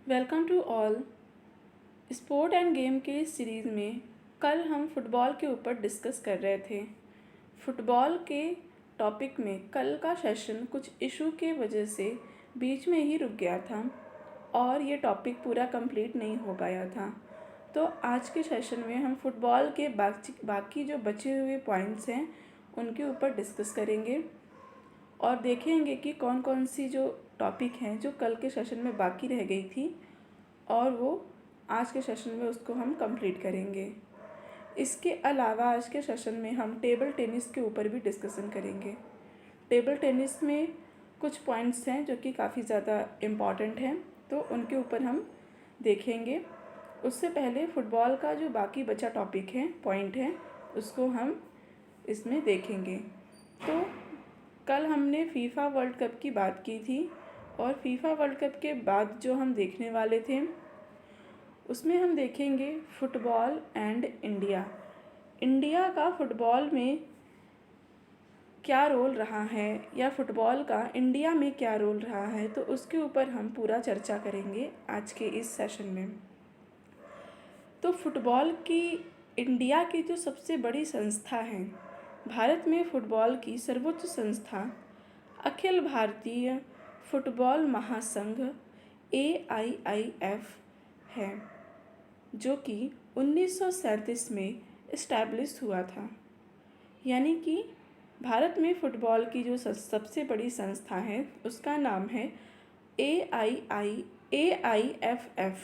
Welcome to all. Sport and game के इस series में कल हम फुटबॉल के ऊपर डिस्कस कर रहे थे। फुटबॉल के टॉपिक में कल का सेशन कुछ इशू के वजह से बीच में ही रुक गया था और ये टॉपिक पूरा कंप्लीट नहीं हो पाया था। तो आज के सेशन में हम फुटबॉल के बाकी जो बचे हुए पॉइंट्स हैं उनके ऊपर डिस्कस करेंगे और देखेंगे कि कौन कौन सी जो टॉपिक हैं जो कल के सेशन में बाकी रह गई थी और वो आज के सेशन में उसको हम कंप्लीट करेंगे। इसके अलावा आज के सेशन में हम टेबल टेनिस के ऊपर भी डिस्कशन करेंगे। टेबल टेनिस में कुछ पॉइंट्स हैं जो कि काफ़ी ज़्यादा इम्पॉर्टेंट हैं, तो उनके ऊपर हम देखेंगे। उससे पहले फ़ुटबॉल का जो बाकी बचा टॉपिक है, पॉइंट है, उसको हम इसमें देखेंगे। तो कल हमने फीफा वर्ल्ड कप की बात की थी और फीफा वर्ल्ड कप के बाद जो हम देखने वाले थे उसमें हम देखेंगे फुटबॉल एंड इंडिया। इंडिया का फुटबॉल में क्या रोल रहा है या फुटबॉल का इंडिया में क्या रोल रहा है, तो उसके ऊपर हम पूरा चर्चा करेंगे आज के इस सेशन में। तो फुटबॉल की इंडिया की जो सबसे बड़ी संस्था है, भारत में फुटबॉल की सर्वोच्च संस्था अखिल भारतीय फुटबॉल महासंघ AIIF है, जो कि 1937 में इस्टेब्लिश हुआ था। यानी कि भारत में फ़ुटबॉल की जो सबसे बड़ी संस्था है उसका नाम है AIFF,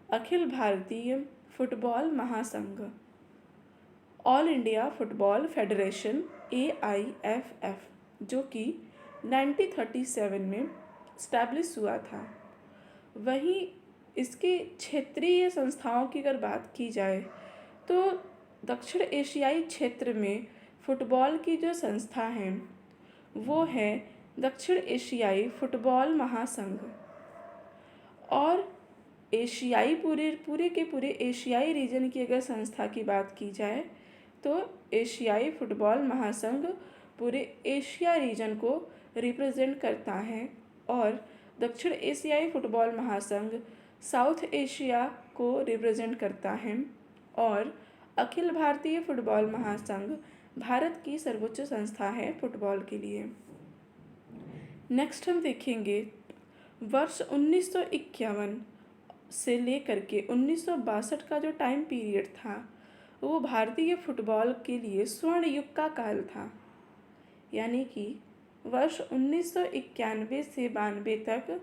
अखिल भारतीय फुटबॉल महासंघ, all India football federation AIFF, जो कि 1937 में इस्टेब्लिश हुआ था। वहीं इसके क्षेत्रीय संस्थाओं की अगर बात की जाए तो दक्षिण एशियाई क्षेत्र में फ़ुटबॉल की जो संस्था है वो है दक्षिण एशियाई फुटबॉल महासंघ। और एशियाई पूरे एशियाई रीजन की अगर संस्था की बात की जाए तो एशियाई फुटबॉल महासंघ पूरे एशिया रीजन को रिप्रेजेंट करता है और दक्षिण एशियाई फुटबॉल महासंघ साउथ एशिया को रिप्रेजेंट करता है और अखिल भारतीय फुटबॉल महासंघ भारत की सर्वोच्च संस्था है फुटबॉल के लिए। नेक्स्ट हम देखेंगे वर्ष 1951 से लेकर के 1962 का जो टाइम पीरियड था वो भारतीय फुटबॉल के लिए स्वर्ण युग का काल था। यानी कि वर्ष 1991 से 92 तक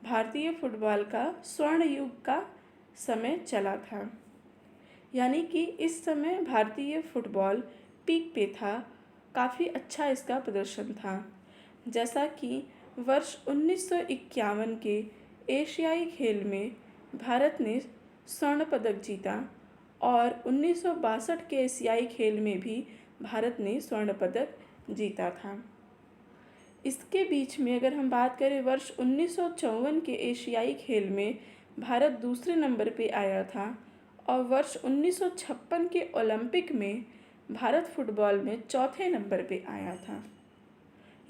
भारतीय फुटबॉल का स्वर्ण युग का समय चला था। यानी कि इस समय भारतीय फुटबॉल पीक पे था, काफ़ी अच्छा इसका प्रदर्शन था। जैसा कि वर्ष 1951 के एशियाई खेल में भारत ने स्वर्ण पदक जीता और 1962 के एशियाई खेल में भी भारत ने स्वर्ण पदक जीता था। इसके बीच में अगर हम बात करें वर्ष 1954 के एशियाई खेल में भारत दूसरे नंबर पे आया था और वर्ष 1956 के ओलंपिक में भारत फुटबॉल में चौथे नंबर पे आया था।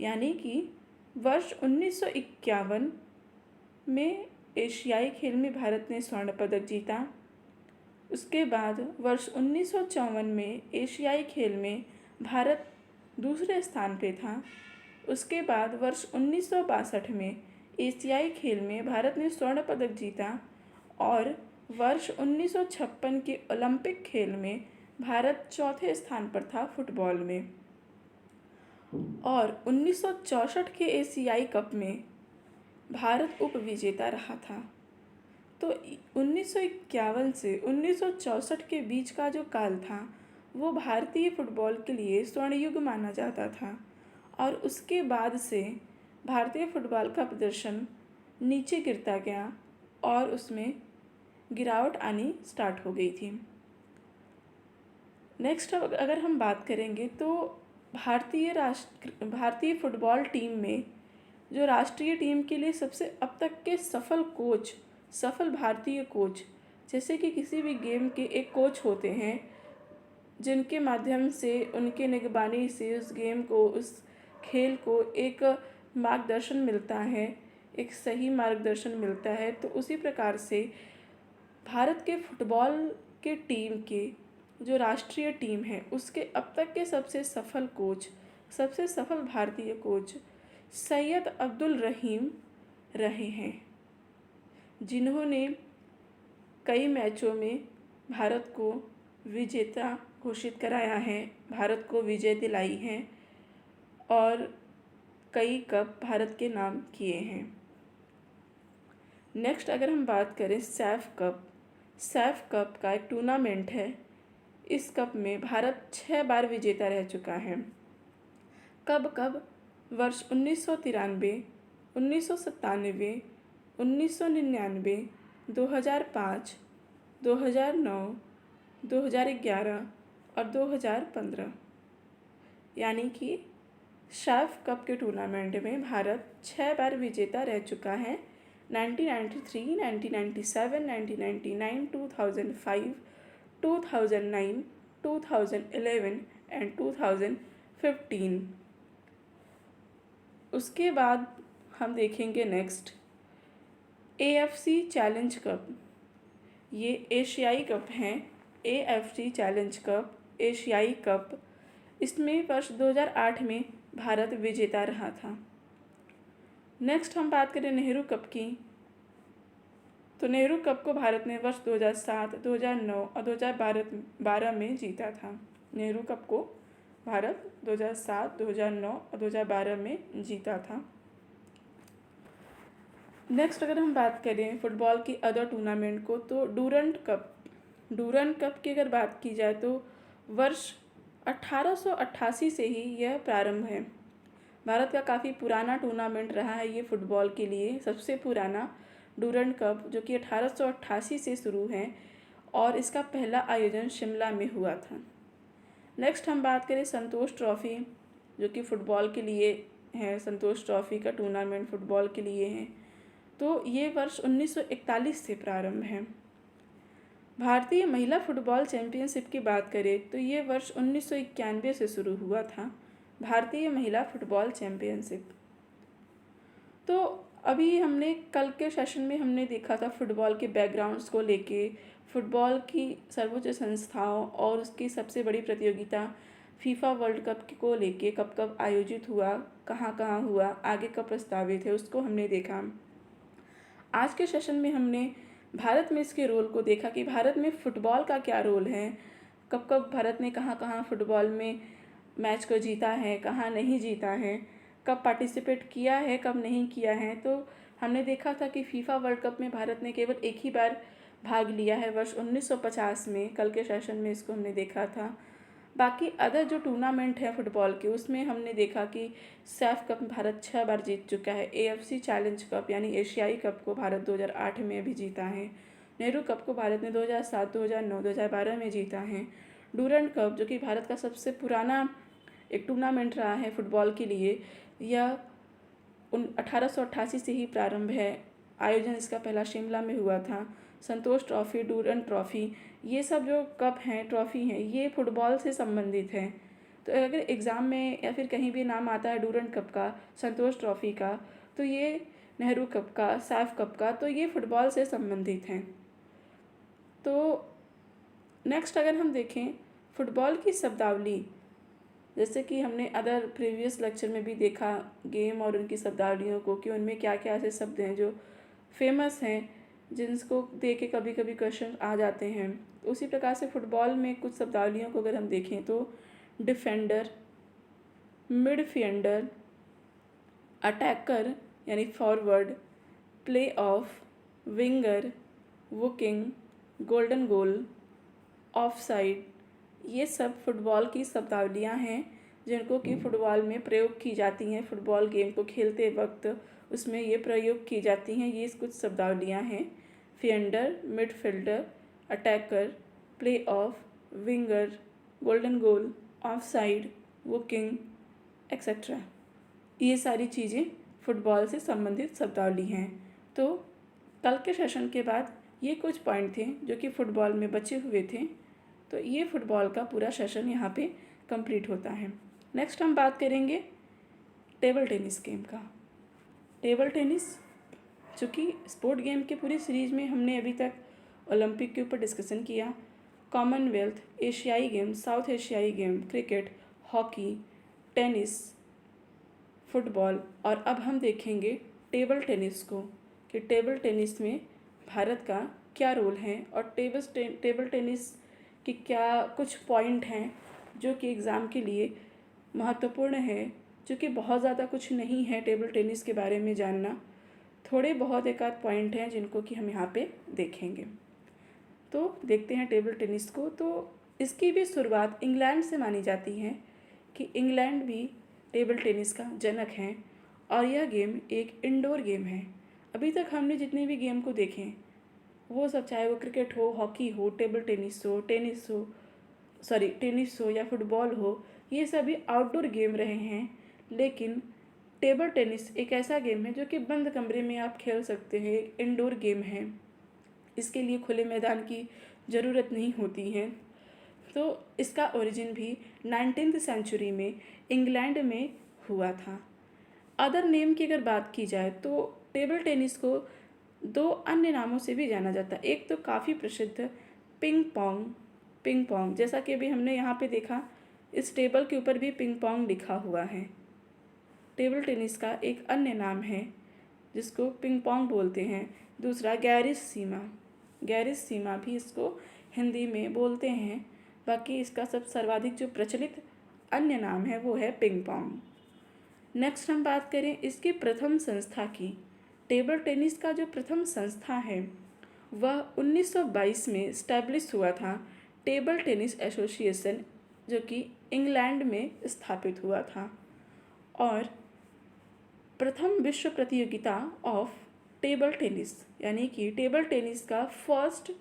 यानी कि वर्ष 1951 में एशियाई खेल में भारत ने स्वर्ण पदक जीता। उसके बाद वर्ष 1954 में एशियाई खेल में भारत दूसरे स्थान पे था। उसके बाद वर्ष 1962 में एशियाई खेल में भारत ने स्वर्ण पदक जीता और वर्ष 1956 के ओलंपिक खेल में भारत चौथे स्थान पर था फुटबॉल में। और 1964 के एशियाई कप में भारत उप विजेता रहा था। तो 1951 से 1964 के बीच का जो काल था वो भारतीय फुटबॉल के लिए स्वर्ण युग माना जाता था और उसके बाद से भारतीय फुटबॉल का प्रदर्शन नीचे गिरता गया और उसमें गिरावट आनी स्टार्ट हो गई थी। नेक्स्ट अगर हम बात करेंगे तो भारतीय फुटबॉल टीम में जो राष्ट्रीय टीम के लिए सबसे अब तक के सफल भारतीय कोच, जैसे कि किसी भी गेम के एक कोच होते हैं जिनके माध्यम से उनके निगरानी से उस गेम को, उस खेल को एक मार्गदर्शन मिलता है एक सही मार्गदर्शन मिलता है। तो उसी प्रकार से भारत के फुटबॉल के टीम के जो राष्ट्रीय टीम है उसके अब तक के सबसे सफल कोच, सबसे सफल भारतीय कोच सैयद अब्दुल रहीम रहे हैं, जिन्होंने कई मैचों में भारत को विजेता घोषित कराया है, भारत को विजय दिलाई है और कई कप भारत के नाम किए हैं। नेक्स्ट अगर हम बात करें सैफ कप का एक टूर्नामेंट है। इस कप में भारत 6 बार विजेता रह चुका है। कब वर्ष 1993, 1997, 1999, 2005, 2009, 2011 और 2015, यानी कि सैफ कप के टूर्नामेंट में भारत 6 बार विजेता रह चुका है। 1993, 1997, 1999, 2005, 2009, 2011 एंड 2015। उसके बाद हम देखेंगे नेक्स्ट AFC चैलेंज कप। ये एशियाई कप हैं। AFC चैलेंज कप, एशियाई कप, इसमें वर्ष 2008 में भारत विजेता रहा था। नेक्स्ट हम बात करें नेहरू कप की, तो नेहरू कप को भारत ने वर्ष 2007, 2009 और 2012 में जीता था। नेहरू कप को भारत 2007, 2009 और 2012 में जीता था। नेक्स्ट अगर हम बात करें फुटबॉल की अदर टूर्नामेंट को, तो डूरंड कप की अगर बात की जाए तो वर्ष 1888 से ही यह प्रारंभ है। भारत का काफ़ी पुराना टूर्नामेंट रहा है ये फुटबॉल के लिए, सबसे पुराना डूरंड कप, जो कि 1888 से शुरू है और इसका पहला आयोजन शिमला में हुआ था। नेक्स्ट हम बात करें संतोष ट्रॉफ़ी, जो कि फ़ुटबॉल के लिए है। संतोष ट्रॉफ़ी का टूर्नामेंट फुटबॉल के लिए है, तो ये वर्ष 1941 से प्रारंभ है। भारतीय महिला फुटबॉल चैम्पियनशिप की बात करें तो ये वर्ष 1991 से शुरू हुआ था, भारतीय महिला फुटबॉल चैम्पियनशिप। तो अभी हमने कल के सेशन में हमने देखा था फुटबॉल के बैकग्राउंड्स को लेके, फुटबॉल की सर्वोच्च संस्थाओं और उसकी सबसे बड़ी प्रतियोगिता फीफा वर्ल्ड कप को लेके कब कब आयोजित हुआ, कहाँ कहाँ हुआ, आगे कब प्रस्तावित है, उसको हमने देखा। आज के सेशन में हमने भारत में इसके रोल को देखा कि भारत में फ़ुटबॉल का क्या रोल है, कब कब भारत ने कहाँ कहाँ फ़ुटबॉल में मैच को जीता है, कहाँ नहीं जीता है, कब पार्टिसिपेट किया है, कब नहीं किया है। तो हमने देखा था कि फीफा वर्ल्ड कप में भारत ने केवल एक ही बार भाग लिया है, वर्ष 1950 में। कल के सेशन में इसको हमने देखा था। बाकी अदर जो टूर्नामेंट है फुटबॉल के, उसमें हमने देखा कि सैफ कप भारत 6 बार जीत चुका है। AFC चैलेंज कप यानी एशियाई कप को भारत 2008 में भी जीता है। नेहरू कप को भारत ने 2007, 2009, 2012 में जीता है। डूरंड कप, जो कि भारत का सबसे पुराना एक टूर्नामेंट रहा है फुटबॉल के लिए, यह 1888 से ही प्रारंभ है। आयोजन इसका पहला शिमला में हुआ था। संतोष ट्रॉफ़ी, डूरंड ट्रॉफ़ी, ये सब जो कप हैं, ट्रॉफ़ी हैं, ये फुटबॉल से संबंधित हैं। तो अगर एग्ज़ाम में या फिर कहीं भी नाम आता है डूरंड कप का, संतोष ट्रॉफ़ी का, तो ये नेहरू कप का, सैफ कप का, तो ये फुटबॉल से संबंधित हैं। तो नेक्स्ट अगर हम देखें फुटबॉल की शब्दावली, जैसे कि हमने अदर प्रीवियस लेक्चर में भी देखा गेम और उनकी शब्दावलियों को, कि उनमें क्या क्या ऐसे शब्द हैं जो फेमस हैं, जिनको दे के कभी कभी क्वेश्चन आ जाते हैं। उसी प्रकार से फुटबॉल में कुछ शब्दावलियों को अगर हम देखें तो डिफेंडर, मिडफील्डर, अटैकर यानी forward, play off, winger, booking, golden goal, offside, ये सब फुटबॉल की शब्दावलियाँ हैं जिनको कि फुटबॉल में प्रयोग की जाती हैं। फुटबॉल गेम को खेलते वक्त उसमें ये प्रयोग की जाती हैं। ये कुछ शब्दावलियाँ हैं: fielder, midfielder, attacker, play off, winger, golden goal, offside, booking etcetera. ये सारी चीज़ें फुटबॉल से संबंधित शब्दावली हैं। तो कल के सेशन के बाद ये कुछ पॉइंट थे जो कि फ़ुटबॉल में बचे हुए थे। तो ये फुटबॉल का पूरा सेशन यहाँ पे कंप्लीट होता है। नेक्स्ट हम बात करेंगे टेबल टेनिस गेम का। टेबल टेनिस चूँकि स्पोर्ट गेम के पूरी सीरीज़ में हमने अभी तक ओलंपिक के ऊपर डिस्कशन किया, कॉमनवेल्थ, एशियाई गेम, साउथ एशियाई game, cricket, hockey, tennis, football, और अब हम देखेंगे टेबल टेनिस को कि टेबल टेनिस में भारत का क्या रोल है और टेबल टेनिस की क्या कुछ पॉइंट हैं जो कि एग्ज़ाम के लिए महत्वपूर्ण है। चूँकि बहुत ज़्यादा कुछ नहीं है टेबल टेनिस के बारे में जानना, थोड़े बहुत एक आध पॉइंट हैं जिनको कि हम यहाँ पे देखेंगे। तो देखते हैं टेबल टेनिस को। तो इसकी भी शुरुआत इंग्लैंड से मानी जाती है कि इंग्लैंड भी टेबल टेनिस का जनक है और यह गेम एक इंडोर गेम है। अभी तक हमने जितने भी गेम को देखें वो सब, चाहे वो क्रिकेट हो, हॉकी हो, टेबल टेनिस हो, टेनिस हो या फुटबॉल हो, ये सभी आउटडोर गेम रहे हैं। लेकिन टेबल टेनिस एक ऐसा गेम है जो कि बंद कमरे में आप खेल सकते हैं, एक इंडोर गेम है। इसके लिए खुले मैदान की ज़रूरत नहीं होती है। तो इसका ओरिजिन भी 19वीं सेंचुरी में इंग्लैंड में हुआ था। अदर नेम की अगर बात की जाए तो टेबल टेनिस को दो अन्य नामों से भी जाना जाता है। एक तो काफ़ी प्रसिद्ध पिंग पोंग, जैसा कि अभी हमने यहाँ पे देखा, इस टेबल के ऊपर भी पिंग पोंग लिखा हुआ है। टेबल टेनिस का एक अन्य नाम है जिसको पिंग पोंग बोलते हैं। दूसरा गैरिस सीमा भी इसको हिंदी में बोलते हैं। बाकी इसका सब सर्वाधिक जो प्रचलित अन्य नाम है वो है पिंग पोंग। नेक्स्ट हम बात करें इसकी प्रथम संस्था की। टेबल टेनिस का जो प्रथम संस्था है वह 1922 में इस्टेब्लिश हुआ था, टेबल टेनिस एसोसिएशन, जो कि इंग्लैंड में स्थापित हुआ था। और प्रथम विश्व प्रतियोगिता ऑफ टेबल टेनिस, यानी कि टेबल टेनिस का फर्स्ट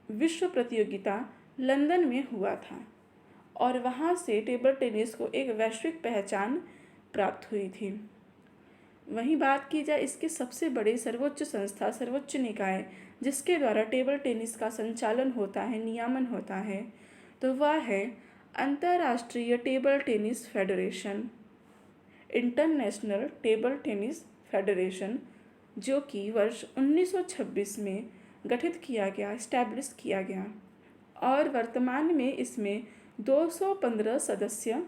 विश्व प्रतियोगिता लंदन में हुआ था और वहाँ से टेबल टेनिस को एक वैश्विक पहचान प्राप्त हुई थी। वहीं बात की जाए इसके सबसे बड़े सर्वोच्च निकाय जिसके द्वारा टेबल टेनिस का संचालन होता है, नियामन होता है, तो वह है अंतर्राष्ट्रीय table tennis federation, international table tennis federation, जो कि वर्ष 1926 में गठित किया गया, इस्टेब्लिश किया गया। और वर्तमान में इसमें 215 सदस्य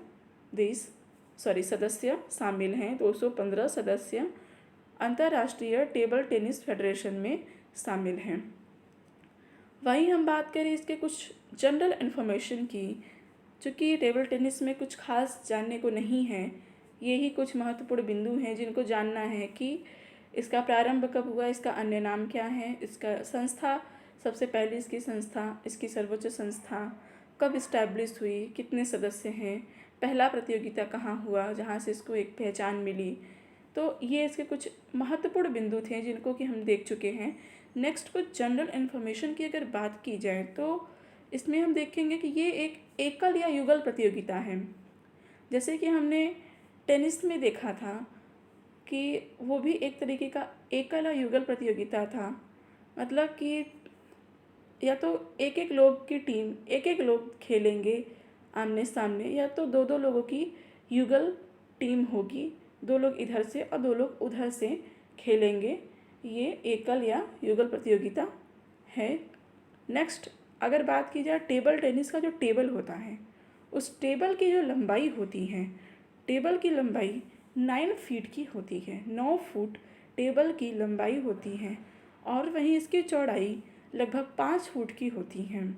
शामिल हैं। 215 सदस्य अंतर्राष्ट्रीय टेबल टेनिस फेडरेशन में शामिल हैं। वहीं हम बात करें इसके कुछ जनरल इन्फॉर्मेशन की, चूँकि टेबल टेनिस में कुछ खास जानने को नहीं है, यही कुछ महत्वपूर्ण बिंदु हैं जिनको जानना है कि इसका प्रारंभ कब हुआ, इसका अन्य नाम क्या है, इसका संस्था, सबसे पहले इसकी संस्था, इसकी सर्वोच्च संस्था कब इस्टेब्लिश हुई, कितने सदस्य हैं, पहला प्रतियोगिता कहाँ हुआ जहाँ से इसको एक पहचान मिली। तो ये इसके कुछ महत्वपूर्ण बिंदु थे जिनको कि हम देख चुके हैं। नेक्स्ट कुछ जनरल इन्फॉर्मेशन की अगर बात की जाए तो इसमें हम देखेंगे कि ये एक एकल या युगल प्रतियोगिता है। जैसे कि हमने टेनिस में देखा था कि वो भी एक तरीके का एकल या युगल प्रतियोगिता था, मतलब कि या तो एक एक लोग की टीम, एक एक लोग खेलेंगे आमने सामने, या तो दो दो लोगों की युगल टीम होगी, दो लोग इधर से और दो लोग उधर से खेलेंगे। ये एकल या युगल प्रतियोगिता है। नेक्स्ट अगर बात की जाए टेबल टेनिस का जो टेबल होता है, उस टेबल की जो लंबाई होती है, टेबल की लंबाई 9 फीट की होती है। 9 फुट टेबल की लंबाई होती है और वहीं इसकी चौड़ाई लगभग 5 फुट की होती है।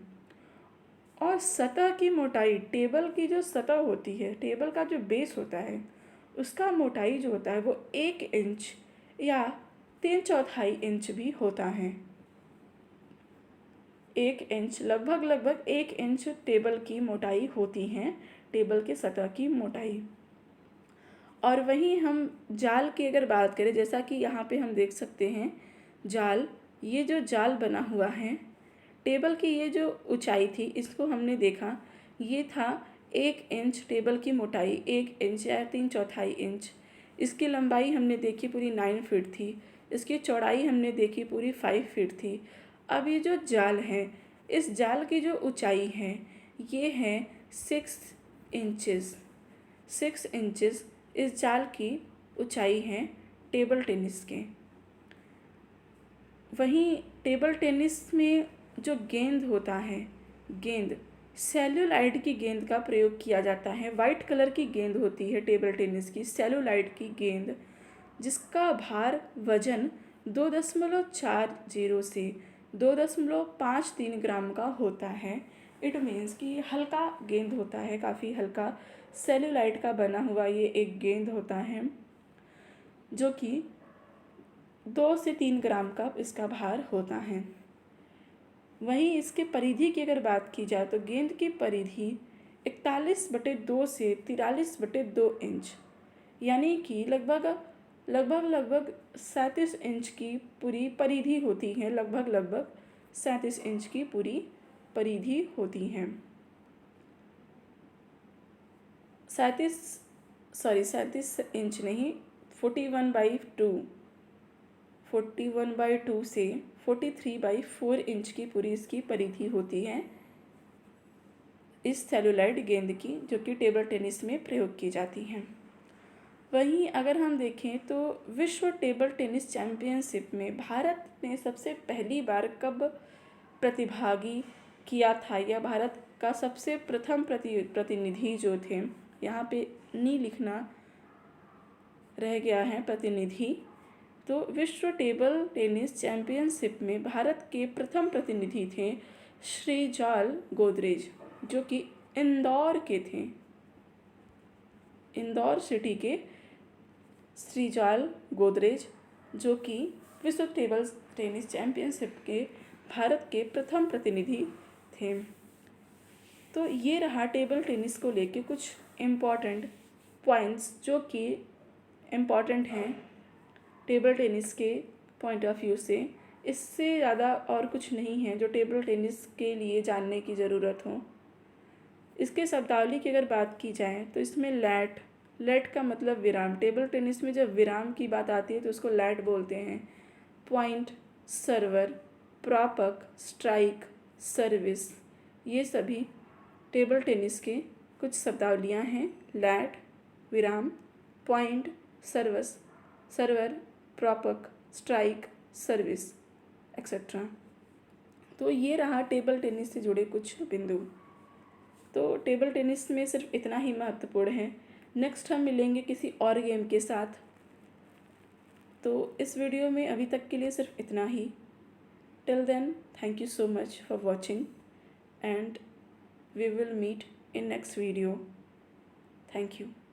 और सतह की मोटाई, टेबल की जो सतह होती है, टेबल का जो बेस होता है, उसका मोटाई जो होता है वो 1 इंच या 3/4 इंच भी होता है। 1 इंच, लगभग 1 इंच टेबल की मोटाई होती है, टेबल के सतह की मोटाई। और वहीं हम जाल की अगर बात करें, जैसा कि यहाँ पे हम देख सकते हैं जाल, ये जो जाल बना हुआ है, टेबल की ये जो ऊंचाई थी इसको हमने देखा, ये था 1 इंच टेबल की मोटाई, 1 इंच या 3/4 इंच। इसकी लंबाई हमने देखी पूरी 9 फीट थी, इसकी चौड़ाई हमने देखी पूरी 5 फीट थी। अब ये जो जाल है, इस जाल की जो ऊंचाई है ये है 6 इंचेस। 6 इंचेस इस जाल की ऊंचाई है टेबल टेनिस के। वहीं टेबल टेनिस में जो गेंद होता है, गेंद सेल्यूलाइड की गेंद का प्रयोग किया जाता है। वाइट कलर की गेंद होती है टेबल टेनिस की, सेल्यूलाइड की गेंद, जिसका भार वजन 2.40 से 2.53 ग्राम का होता है। इट मीन्स कि हल्का गेंद होता है, काफ़ी हल्का सेल्यूलाइड का बना हुआ ये एक गेंद होता है, जो कि 2 से 3 ग्राम का इसका भार होता है। वहीं इसके परिधि की अगर बात की जाए तो गेंद की परिधि 41/2 से 43/2 इंच, यानी कि लगभग 37 इंच की पूरी परिधि होती है। लगभग 37 इंच की पूरी परिधि होती है। 37 इंच नहीं, 41/2 से 43/4 इंच की पूरी इसकी परिधि होती है इस सेल्यूलाइड गेंद की, जो कि टेबल टेनिस में प्रयोग की जाती हैं। वहीं अगर हम देखें तो विश्व टेबल टेनिस चैम्पियनशिप में भारत ने सबसे पहली बार कब प्रतिभागी किया था, या भारत का सबसे प्रथम प्रतिनिधि जो थे, यहाँ पे नहीं लिखना रह गया है प्रतिनिधि, तो विश्व टेबल टेनिस चैम्पियनशिप में भारत के प्रथम प्रतिनिधि थे श्रीजाल गोदरेज, जो कि इंदौर के थे। इंदौर सिटी के श्रीजाल गोदरेज, जो कि विश्व टेबल टेनिस चैम्पियनशिप के भारत के प्रथम प्रतिनिधि थे। तो ये रहा टेबल टेनिस को लेके कुछ इम्पॉर्टेंट पॉइंट्स, जो कि इम्पॉर्टेंट हैं टेबल टेनिस के पॉइंट ऑफ व्यू से। इससे ज़्यादा और कुछ नहीं है जो टेबल टेनिस के लिए जानने की ज़रूरत हो। इसके शब्दावली की अगर बात की जाए तो इसमें लैट का मतलब विराम। टेबल टेनिस में जब विराम की बात आती है तो उसको लैट बोलते हैं। पॉइंट, सर्वर, प्रापक, स्ट्राइक, सर्विस, ये सभी टेबल टेनिस के कुछ शब्दावलियाँ हैं। लैट, विराम, पॉइंट, सर्वर, प्रापक, स्ट्राइक, सर्विस, एक्सेट्रा। तो ये रहा टेबल टेनिस से जुड़े कुछ बिंदु। तो टेबल टेनिस में सिर्फ इतना ही महत्वपूर्ण है। नेक्स्ट हम मिलेंगे किसी और गेम के साथ। तो इस वीडियो में अभी तक के लिए सिर्फ इतना ही। Till then, thank you so much for watching, and we will meet in next video. Thank you.